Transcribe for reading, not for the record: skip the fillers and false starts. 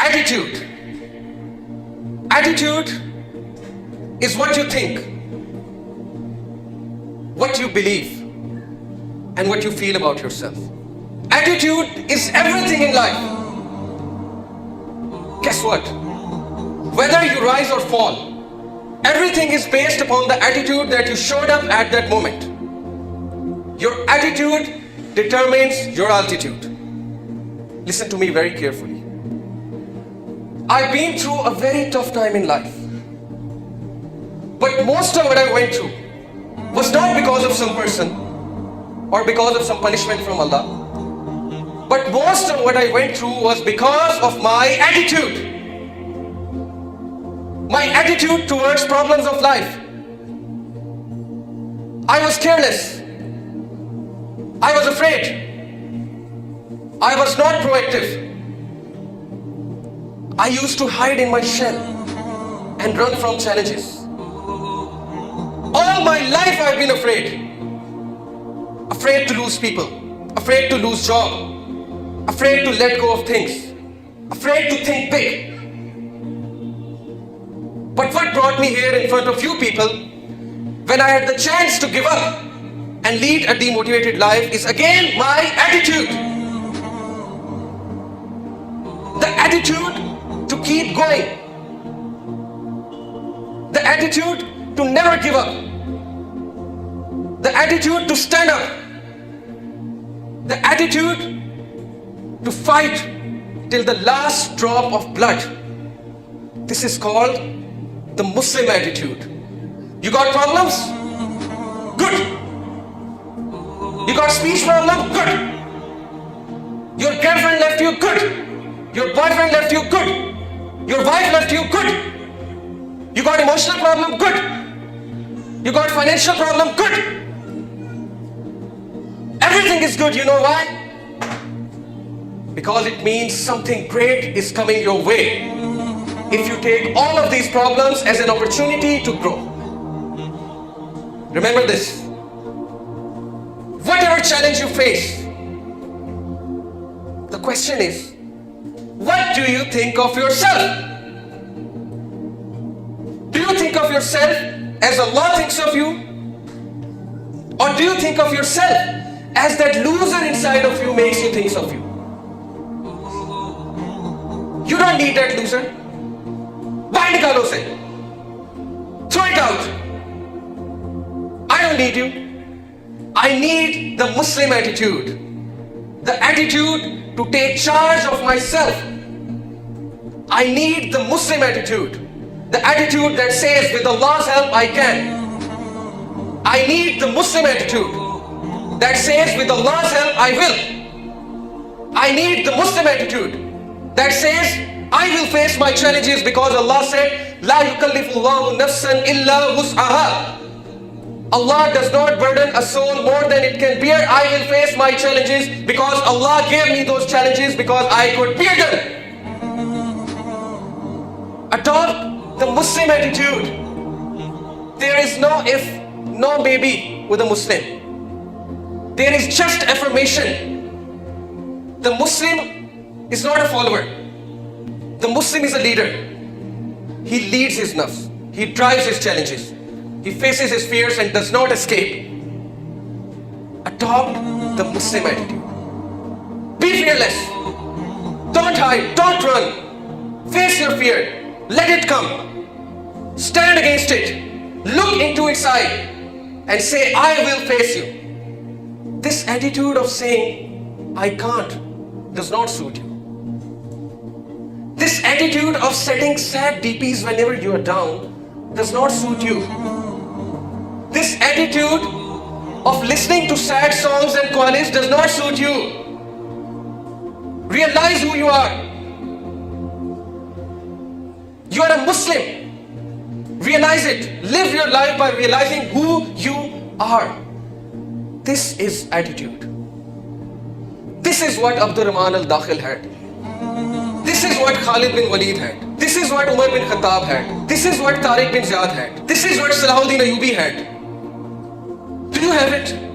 Attitude. Attitude is what you think, what you believe, and what you feel about yourself. Attitude is everything in life. Guess what? Whether you rise or fall, everything is based upon the attitude that you showed up at that moment. Your attitude determines your altitude. Listen to me very carefully. I've been through a very tough time in life. But most of what I went through was not because of some person or because of some punishment from Allah. But most of what I went through was because of my attitude. My attitude towards problems of life. I was careless. I was afraid. I was not proactive. I used to hide in my shell and run from challenges. All my life I've been afraid. Afraid to lose people. Afraid to lose job. Afraid to let go of things. Afraid to think big. But what brought me here in front of you people, when I had the chance to give up and lead a demotivated life, is again my attitude. The attitude to keep going. The attitude to never give up. The attitude to stand up. The attitude to fight till the last drop of blood. This is called the Muslim attitude. You got problems? Good. You got speech problem? Good. Your girlfriend left you? Good. Your boyfriend left you? Good. Your wife left you? Good. You got emotional problem? Good. You got financial problem? Good. Everything is good. You know why? Because it means something great is coming your way. If you take all of these problems as an opportunity to grow. Remember this. Whatever challenge you face, the question is, what do you think of yourself? Do you think of yourself as Allah thinks of you? Or do you think of yourself as that loser inside of you makes you think of you? You don't need that loser. Why nikalo se? Throw it out. I don't need you. I need the Muslim attitude. The attitude to take charge of myself. I need the Muslim attitude. The attitude that says, with Allah's help I can. I need the Muslim attitude that says, with Allah's help I will. I need the Muslim attitude that says, I will face my challenges because Allah said, La yukallifullahu nafsan illa wus'aha. Allah does not burden a soul more than it can bear. I will face my challenges because Allah gave me those challenges because I could bear them. Adopt the Muslim attitude. There is no if, no maybe with a Muslim. There is just affirmation. The Muslim is not a follower. The Muslim is a leader. He leads his nafs. He drives his challenges. He faces his fears and does not escape. Adopt the Muslim attitude. Be fearless. Don't hide. Don't run. Face your fear. Let it come. Stand against it. Look into its eye and say, I will face you. This attitude of saying, I can't, does not suit you. This attitude of setting sad DPs whenever you are down does not suit you. This attitude of listening to sad songs and qawwalids does not suit you. Realize who you are. You are a Muslim. Realize it. Live your life by realizing who you are. This is attitude. This is what Abdul Rahman al-Dakhil had. This is what Khalid bin Walid had. This is what Umar bin Khattab had. This is what Tariq bin Ziyad had. This is what Salahuddin Ayyubi had. Do you have it?